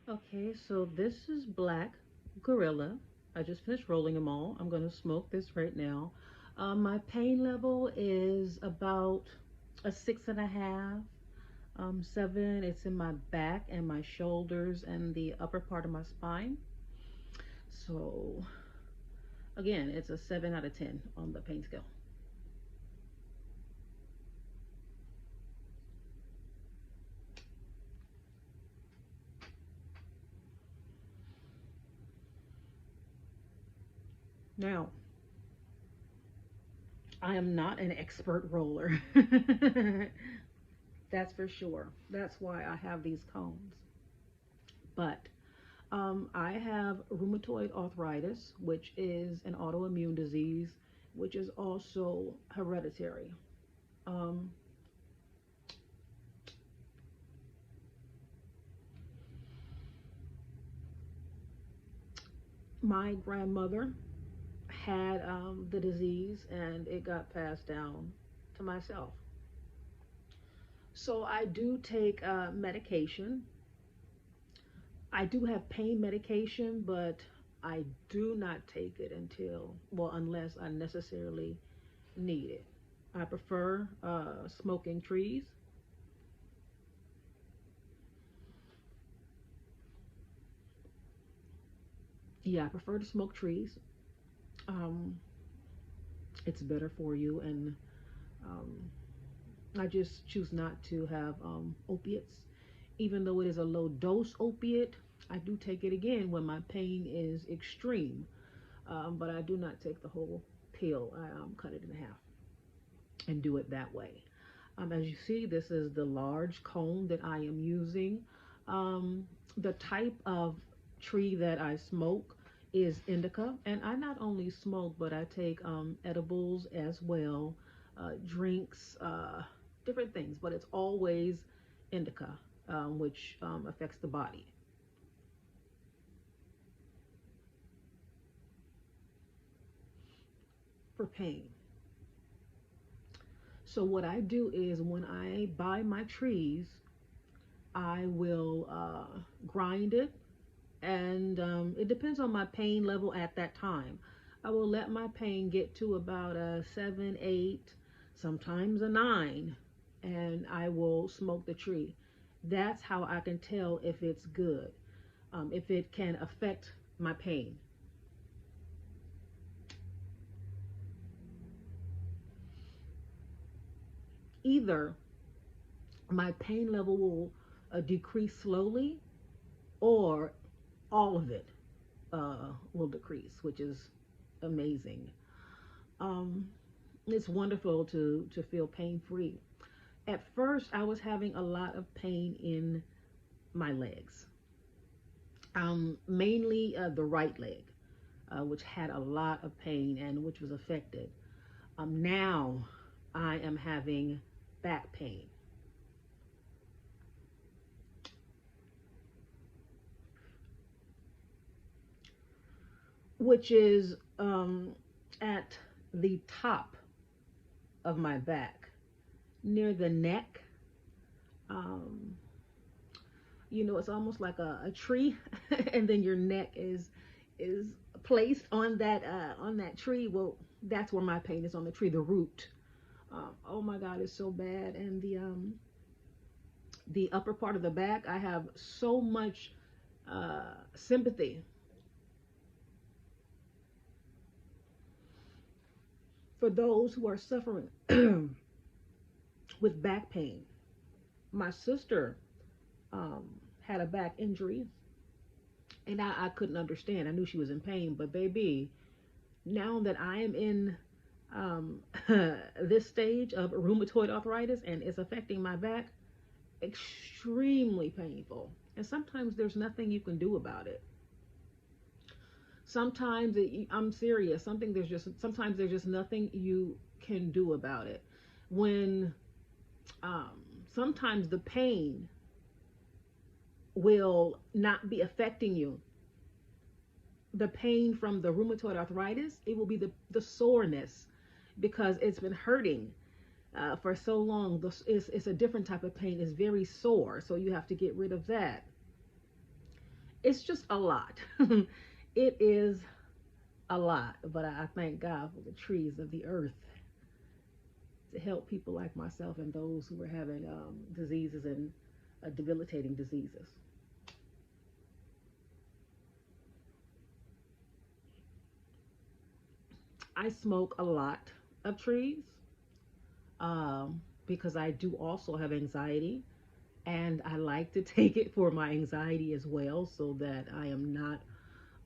Okay, so this is Black Gorilla. I just finished rolling them all. I'm going to smoke this right now. My pain level is about a 6.5, 7. It's in my back and my shoulders and the upper part of my spine. So, again, it's a 7 out of 10 on the pain scale. Now, I am not an expert roller. That's for sure. That's why I have these cones. But I have rheumatoid arthritis, which is an autoimmune disease, which is also hereditary. Um, my grandmother had the disease and it got passed down to myself. So I do take medication. I do have pain medication, but I do not take it until, well, unless I necessarily need it. I prefer smoking trees. Yeah, I prefer to smoke trees. Um, it's better for you, and um, I just choose not to have opiates. Even though it is a low dose opiate, I do take it again when my pain is extreme. But I do not take the whole pill. I cut it in half and do it that way. As you see, this is the large cone that I am using. The type of tree that I smoke is indica, and I not only smoke, but I take edibles as well, drinks, different things, but it's always indica, which affects the body for pain. So what I do is when I buy my trees, I will grind it, and it depends on my pain level at that time. I will let my pain get to about a 7, 8, sometimes a 9, and I will smoke the tree. That's how I can tell if it's good, if it can affect my pain. Either my pain level will decrease slowly, or all of it will decrease, which is amazing. Um, it's wonderful to feel pain free. At first, I was having a lot of pain in my legs, mainly the right leg, which had a lot of pain and which was affected. Now, I am having back pain, which is at the top of my back, near the neck. Um, it's almost like a tree, and then your neck is placed on that tree. Well, that's where my pain is, on the tree, the root. Oh my God, it's so bad. And the upper part of the back, I have so much sympathy for those who are suffering with back pain. My sister um, had a back injury, and I couldn't understand. I knew she was in pain, but baby, now that I am in um, this stage of rheumatoid arthritis and it's affecting my back, extremely painful. And sometimes there's nothing you can do about it. I'm serious. Sometimes there's just nothing you can do about it. When um, sometimes the pain will not be affecting you. The pain from the rheumatoid arthritis, it will be the soreness, because it's been hurting for so long. It's a different type of pain. It's very sore, so you have to get rid of that. It's just a lot. It is a lot, but I thank God for the trees of the earth to help people like myself and those who are having diseases and debilitating diseases. I smoke a lot of trees because I do also have anxiety, and I like to take it for my anxiety as well so that I am not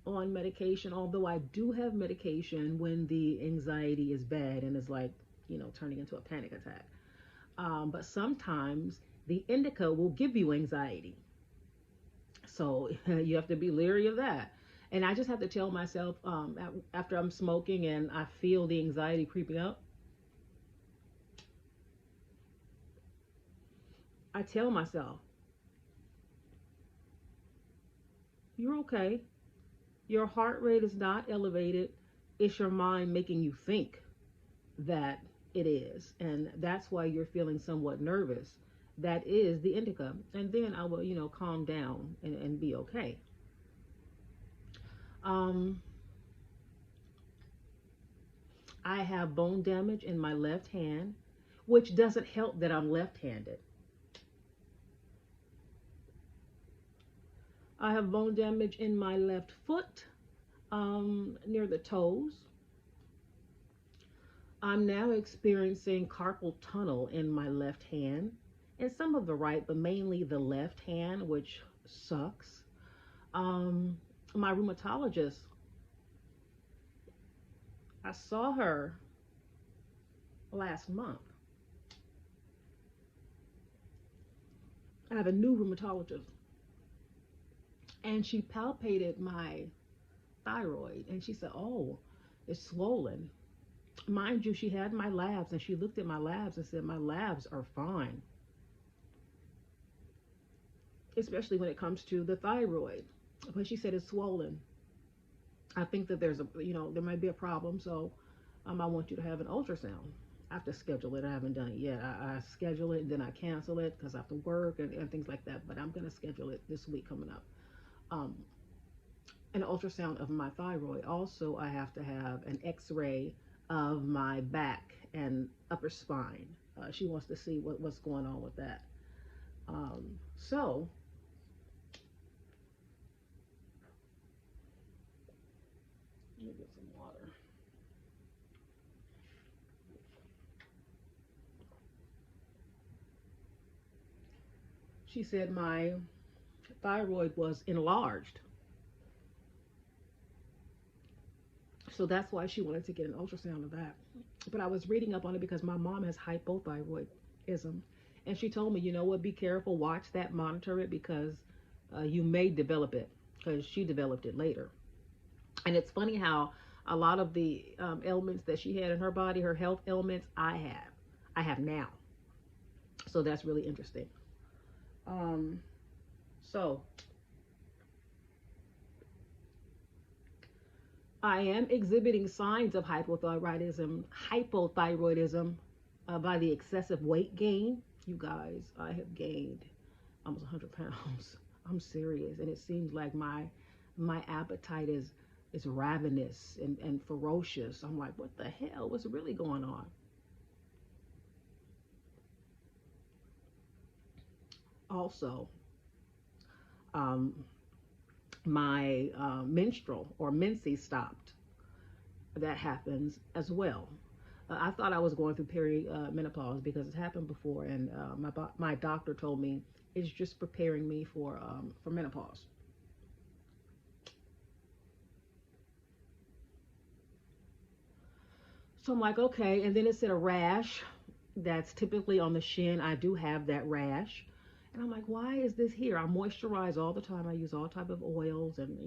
on medication. Although I do have medication when the anxiety is bad and is like, turning into a panic attack. But sometimes the indica will give you anxiety. So you have to be leery of that. And I just have to tell myself after I'm smoking and I feel the anxiety creeping up, I tell myself, you're okay. Your heart rate is not elevated. It's your mind making you think that it is. And that's why you're feeling somewhat nervous. That is the indica. And then I will, calm down and be okay. Um, I have bone damage in my left hand, which doesn't help that I'm left handed. I have bone damage in my left foot near the toes. I'm now experiencing carpal tunnel in my left hand and some of the right, but mainly the left hand, which sucks. Um, my rheumatologist, I saw her last month. I have a new rheumatologist, and she palpated my thyroid, and she said, "Oh, it's swollen." Mind you, she had my labs, and she looked at my labs and said, "My labs are fine," especially when it comes to the thyroid. But she said it's swollen. I think that there might be a problem, so I want you to have an ultrasound. I have to schedule it. I haven't done it yet. I schedule it, and then I cancel it because I have to work and things like that. But I'm going to schedule it this week coming up. Um, an ultrasound of my thyroid. Also, I have to have an X-ray of my back and upper spine. She wants to see what's going on with that. So let me get some water. She said my thyroid was enlarged. So that's why she wanted to get an ultrasound of that. But I was reading up on it because my mom has hypothyroidism. And she told me, you know what, be careful, watch that, monitor it because you may develop it because she developed it later. And it's funny how a lot of the ailments that she had in her body, her health ailments, I have now. So that's really interesting. Um, so I am exhibiting signs of hypothyroidism by the excessive weight gain. You guys, I have gained almost 100 pounds. I'm serious, and it seems like my appetite is ravenous and ferocious. I'm like, what the hell? What's really going on? Also, um, my menstrual or menses stopped. That happens as well. I thought I was going through menopause because it's happened before, and my doctor told me it's just preparing me for menopause. So I'm like, okay, and then it said a rash that's typically on the shin. I do have that rash, and I'm like, why is this here? I moisturize all the time. I use all type of oils, and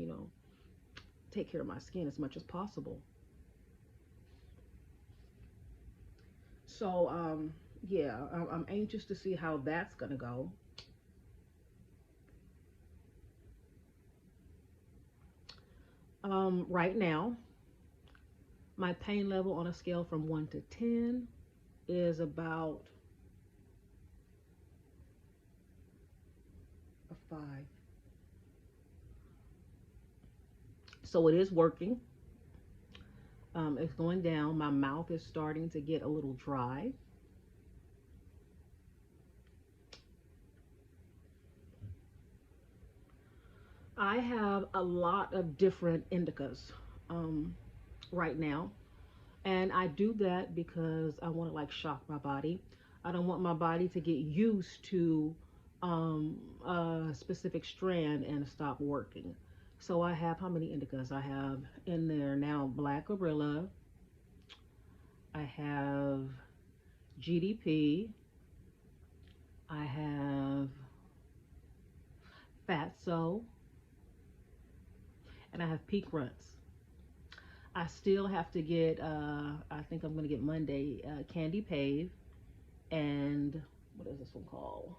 take care of my skin as much as possible. So yeah, I'm anxious to see how that's gonna go. Right now, my pain level on a scale from 1 to 10 is about a 5. So it is working. It's going down. My mouth is starting to get a little dry. I have a lot of different indicas um, right now. And I do that because I want to like shock my body. I don't want my body to get used to a specific strand and stop working. So I have how many indicas? I have in there now Black Gorilla. I have GDP. I have Fatso. And I have Peak Runts. I still have to get, I think I'm going to get Monday, Candy Pave. And what is this one called?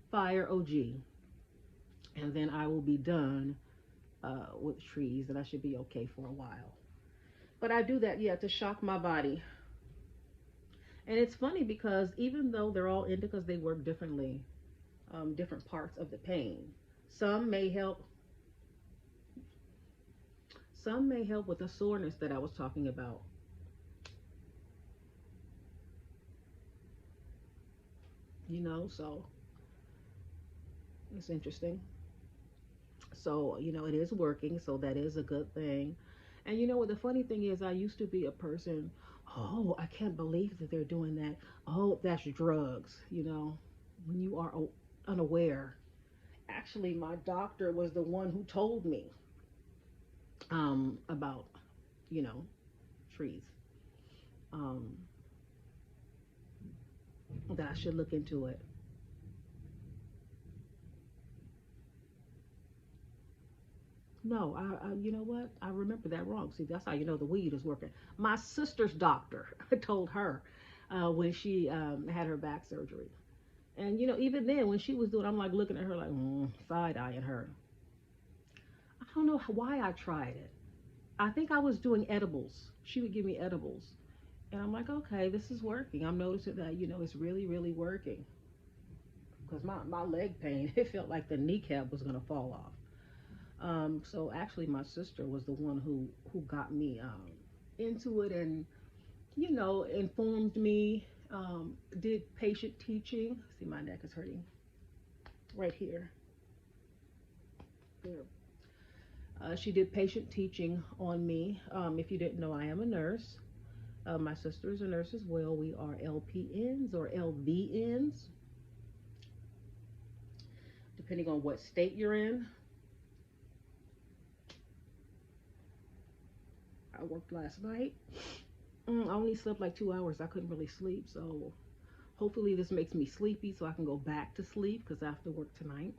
Fire OG. And then I will be done with trees, and I should be okay for a while. But I do that, yeah, to shock my body. And it's funny because even though they're all indicas, they work differently, different parts of the pain. Some may help. Some may help with the soreness that I was talking about. So it's interesting. So, it is working, so that is a good thing. And what the funny thing is, I used to be a person, oh, I can't believe that they're doing that. Oh, that's drugs, when you are unaware. Actually, my doctor was the one who told me about, you know, trees, um, that I should look into it. No, you know what? I remember that wrong. See, that's how you know the weed is working. My sister's doctor told her when she had her back surgery. And, even then, when she was doing, I'm like looking at her like, side eyeing her. I don't know why I tried it. I think I was doing edibles. She would give me edibles. And I'm like, okay, this is working. I'm noticing that, it's really, really working. Because my leg pain, it felt like the kneecap was going to fall off. So actually, my sister was the one who got me into it and informed me. Did patient teaching. See, my neck is hurting right here. There. She did patient teaching on me. If you didn't know, I am a nurse. My sister is a nurse as well. We are LPNs or LVNs, depending on what state you're in. I worked last night. I only slept like 2 hours. I couldn't really sleep, so hopefully this makes me sleepy so I can go back to sleep because I have to work tonight.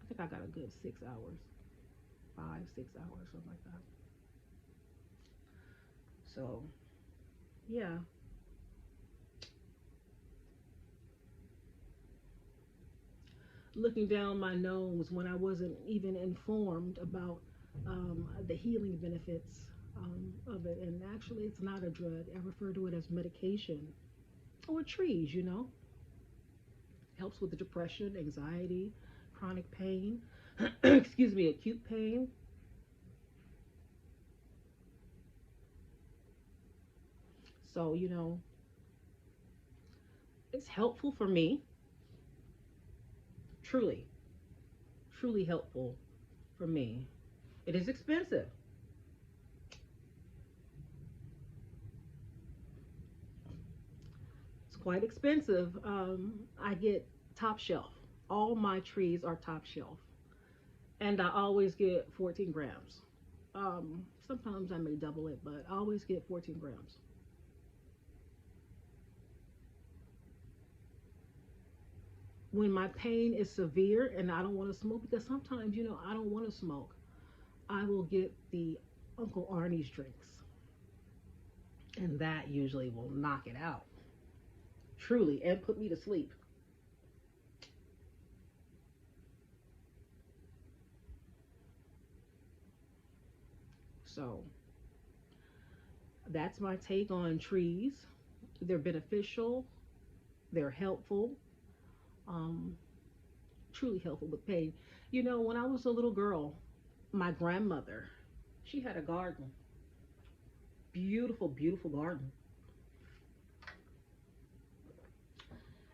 I think I got a good 6 hours, 5, 6 hours, something like that. So, yeah. Looking down my nose when I wasn't even informed about the healing benefits of it. And actually, it's not a drug. I refer to it as medication or trees. Helps with the depression, anxiety, chronic pain, excuse me, acute pain. So, it's helpful for me, truly, truly helpful for me. It is expensive. It's quite expensive. I get top shelf. All my trees are top shelf. And I always get 14 grams. Sometimes I may double it, but I always get 14 grams. When my pain is severe and I don't want to smoke, because sometimes, I don't want to smoke, I will get the Uncle Arnie's drinks. And that usually will knock it out, truly, and put me to sleep. So that's my take on trees. They're beneficial, they're helpful. Um, truly helpful with pain. You know, when I was a little girl, my grandmother, she had a garden, beautiful, beautiful garden,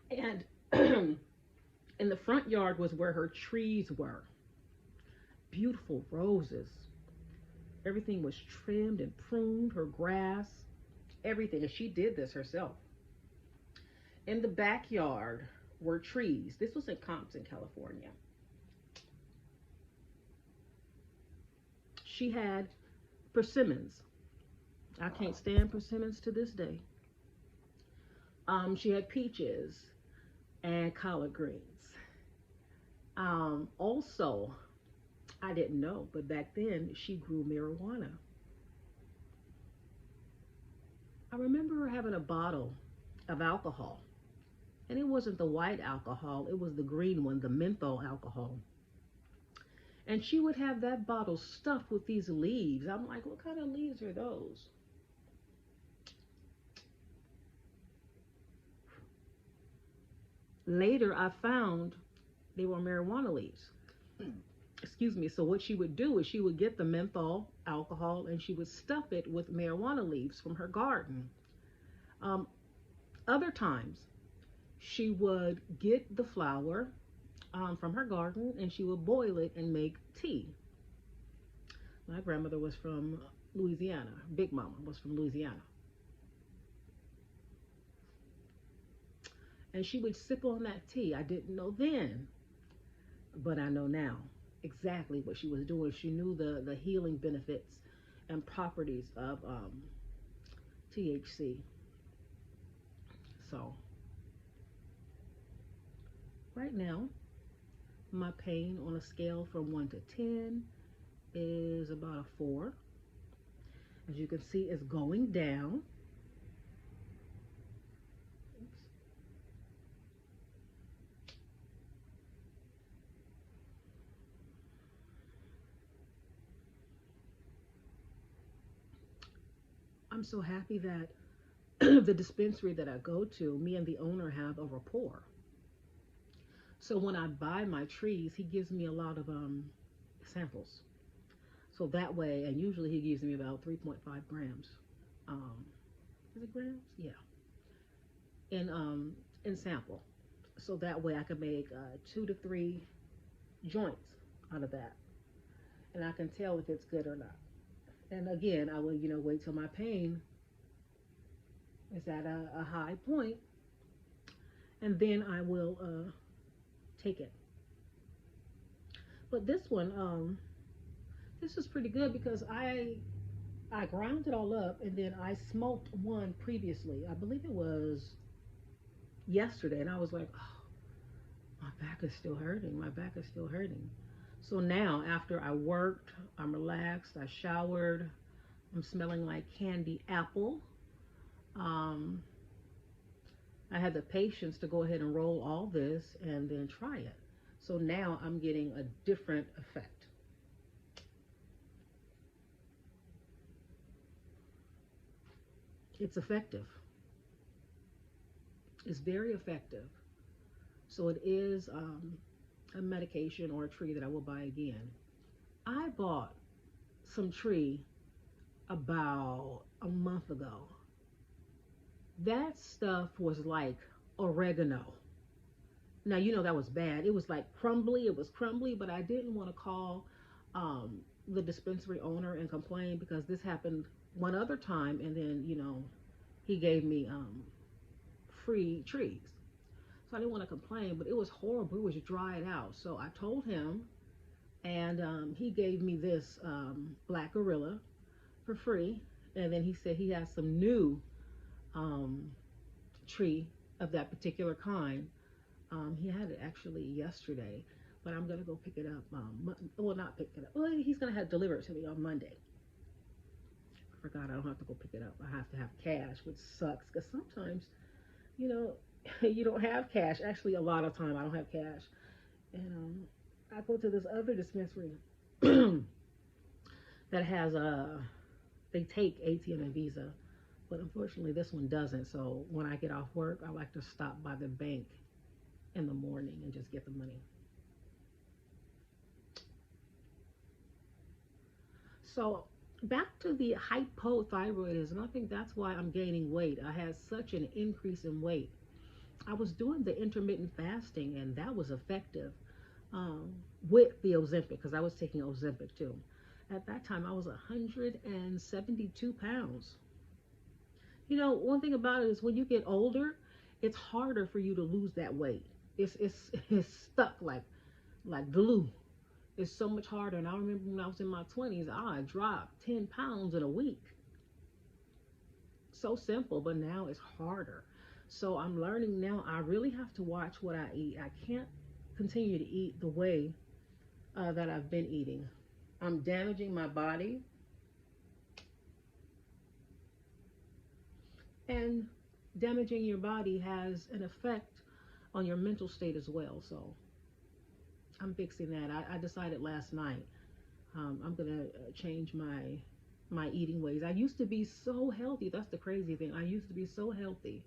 and in the front yard was where her trees were. Beautiful roses. Everything was trimmed and pruned, her grass, everything. And she did this herself. In the backyard were trees. This was in Compton, California. She had persimmons. I can't stand persimmons to this day. She had peaches and collard greens. Also, I didn't know, but back then she grew marijuana. I remember her having a bottle of alcohol, and it wasn't the white alcohol, it was the green one, the menthol alcohol. And she would have that bottle stuffed with these leaves. I'm like, what kind of leaves are those? Later, I found they were marijuana leaves. Excuse me. So what she would do is she would get the menthol alcohol and she would stuff it with marijuana leaves from her garden. Um, Other times, she would get the flower from her garden and she would boil it and make tea. My grandmother was from Louisiana. Big Mama was from Louisiana. And she would sip on that tea. I didn't know then, but I know now exactly what she was doing. She knew the healing benefits and properties of THC. So, right now, my pain on a scale from 1 to 10 is about a 4. As you can see, it's going down. I'm so happy that the dispensary that I go to, me and the owner have a rapport. So when I buy my trees, he gives me a lot of samples. So that way, and usually he gives me about 3.5 grams. Um, is it grams? Yeah. In sample. So that way I can make 2 to 3 joints out of that, and I can tell if it's good or not. And again, I will, wait till my pain is at a high point, and then I will take it. But this is pretty good because I ground it all up, and then I smoked one previously. I believe it was yesterday, and I was like, oh, my back is still hurting. My back is still hurting. So now, after I worked, I'm relaxed, I showered, I'm smelling like candy apple. Um, I had the patience to go ahead and roll all this and then try it. So now I'm getting a different effect. It's effective. It's very effective. So it is a medication or a tree that I will buy again. I bought some tree about a month ago. That stuff was like oregano. Now, that was bad. It was like crumbly. It was crumbly, but I didn't want to call the dispensary owner and complain because this happened one other time, and then, he gave me free trees. So I didn't want to complain, but it was horrible. It was dried out. So I told him, and he gave me this black gorilla for free. And then he said he has some new um, tree of that particular kind. He had it actually yesterday, but I'm gonna go pick it up. Well, not pick it up. Well, he's gonna have deliver it to me on Monday. I forgot I don't have to go pick it up. I have to have cash, which sucks because sometimes, you know, you don't have cash. Actually, a lot of time I don't have cash, and I go to this other dispensary that has a. They take ATM and Visa, but unfortunately this one doesn't. So when I get off work, I like to stop by the bank in the morning and just get the money. So back to the hypothyroidism. I think that's why I'm gaining weight. I had such an increase in weight. I was doing the intermittent fasting, and that was effective, um, with the Ozempic, because I was taking Ozempic too. At that time, I was 172 pounds. You know, one thing about it is when you get older, it's harder for you to lose that weight. It's stuck like glue. It's so much harder. And I remember when I was in my 20s, I dropped 10 pounds in a week. So simple, but now it's harder. So I'm learning now I really have to watch what I eat. I can't continue to eat the way that I've been eating. I'm damaging my body, and damaging your body has an effect on your mental state as well. So I'm fixing that. I decided last night, I'm gonna change my eating ways. I used to be so healthy. That's the crazy thing. I used to be so healthy,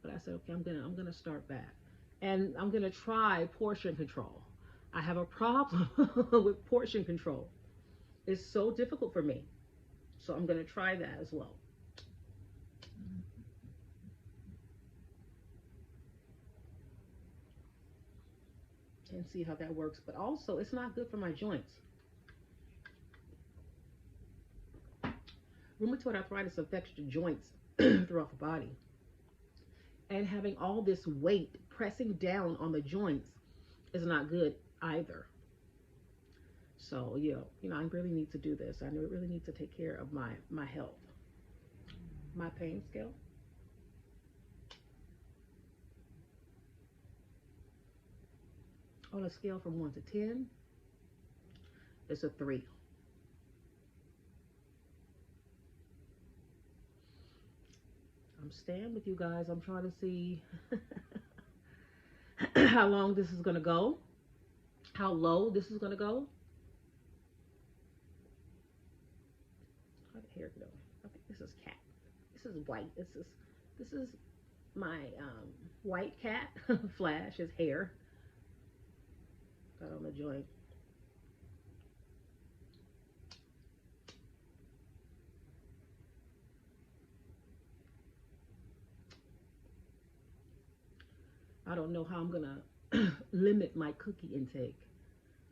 but I said, okay, I'm gonna start back, and I'm gonna try portion control. I have a problem with portion control. It's so difficult for me, so I'm gonna try that as well and see how that works. But also, it's not good for my joints. Rheumatoid arthritis affects the joints throughout the body, and having all this weight pressing down on the joints is not good either. So I really need to do this. I really need to take care of my health. My pain scale. On a scale from 1 to 10, it's a 3. I'm staying with you guys. I'm trying to see how long this is going to go, how low this is going to go. How did hair go? I think this is cat. This is white. This is my white cat. Flash, his hair got on the joint. I don't know how I'm gonna limit my cookie intake.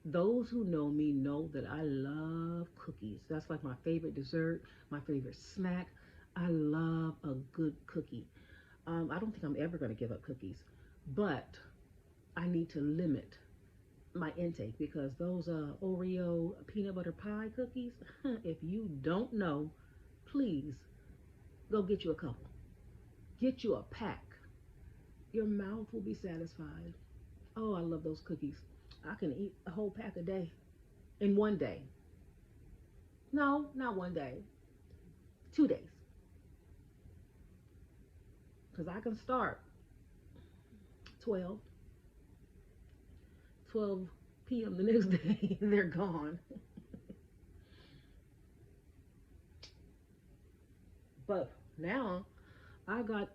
Those who know me know that I love cookies. That's like my favorite dessert, my favorite snack. I love a good cookie. I don't think I'm ever gonna give up cookies, but I need to limit my intake because those Oreo peanut butter pie cookies, if you don't know, please go get you a couple. Get you a pack. Your mouth will be satisfied. Oh, I love those cookies. I can eat a whole pack a day in one day. No, not one day, 2 days. Because I can start 12, 12 p.m. the next day, and they're gone. But now I got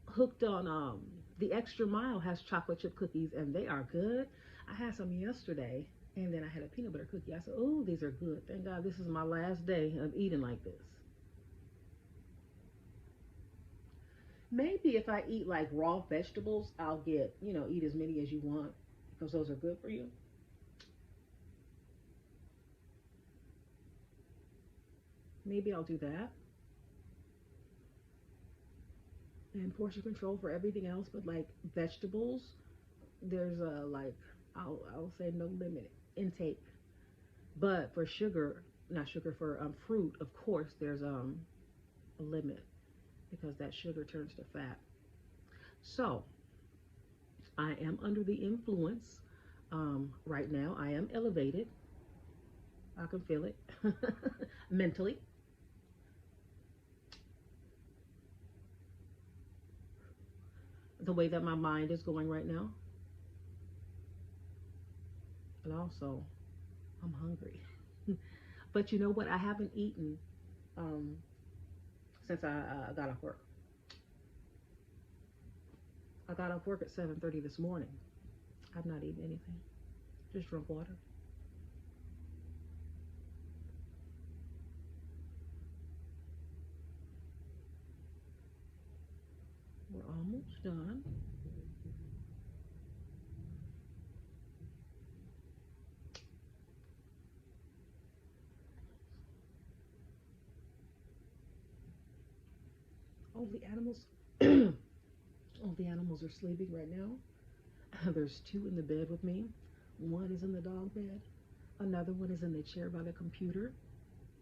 hooked on the Extra Mile has chocolate chip cookies, and they are good. I had some yesterday, and then I had a peanut butter cookie. I said, "Oh, these are good. Thank God this is my last day of eating like this." Maybe if I eat like raw vegetables, I'll get, eat as many as you want because those are good for you. Maybe I'll do that. And portion control for everything else, but like vegetables, there's a like I'll say no limit intake. But for sugar, not sugar for fruit, of course, there's a limit because that sugar turns to fat. So I am under the influence right now. I am elevated. I can feel it mentally. The way that my mind is going right now, and also I'm hungry. But you know what? I haven't eaten um, since I got off work. I got off work at 7:30 this morning. I've not eaten anything. Just drunk water. done. All the animals, all the animals are sleeping right now. There's two in the bed with me. One is in the dog bed. Another one is in the chair by the computer.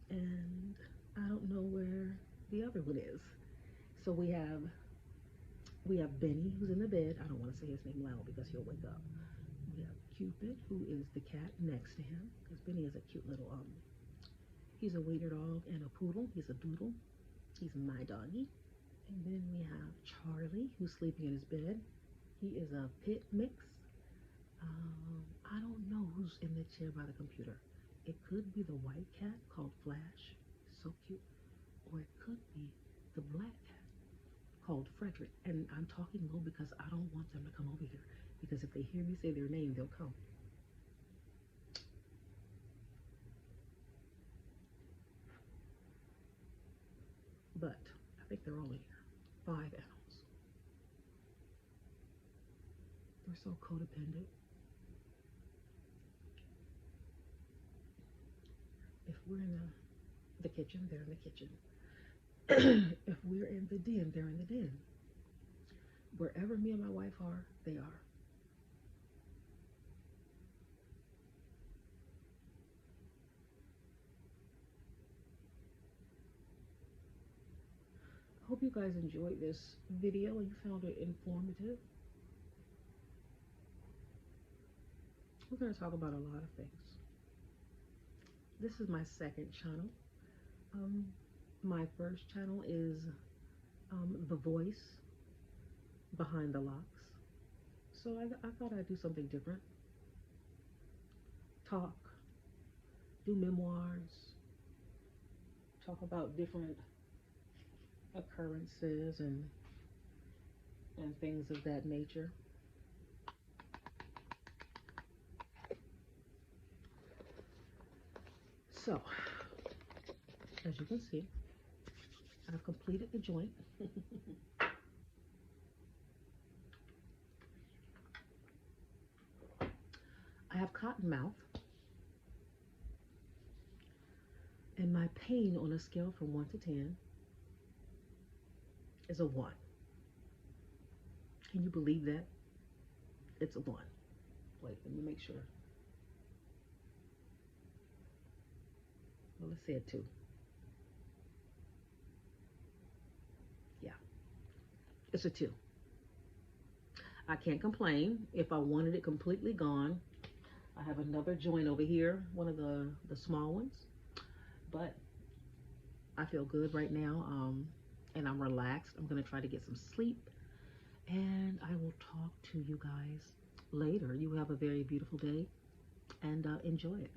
And I don't know where the other one is. So we have Benny who's in the bed. I don't want to say his name loud because he'll wake up. We have Cupid, who is the cat next to him, because Benny is a cute little he's a wiener dog and a poodle. He's a doodle. He's my doggy. And then we have Charlie, who's sleeping in his bed. He is a pit mix. I don't know who's in the chair by the computer. It could be the white cat called Flash, so cute, or it could be the black cat called Frederick. And I'm talking low because I don't want them to come over here, because if they hear me say their name, they'll come. But I think they're all in here. 5 animals. They're so codependent. If we're in the kitchen, they're in the kitchen. If we're in the den, they're in the den. Wherever me and my wife are, they are. I hope you guys enjoyed this video and you found it informative. We're going to talk about a lot of things. This is my second channel. My first channel is the voice behind the locks. So I thought I'd do something different. Talk, do memoirs, talk about different occurrences and things of that nature. So, as you can see, I've completed the joint. I have cotton mouth, and my pain on a scale from 1 to 10 is a 1. Can you believe that? It's a 1. Wait, let me make sure. Well, let's say a 2. Yeah, it's a 2. I can't complain. If I wanted it completely gone, I have another joint over here, one of the small ones, but I feel good right now, and I'm relaxed. I'm gonna try to get some sleep, and I will talk to you guys later. You have a very beautiful day, and enjoy it.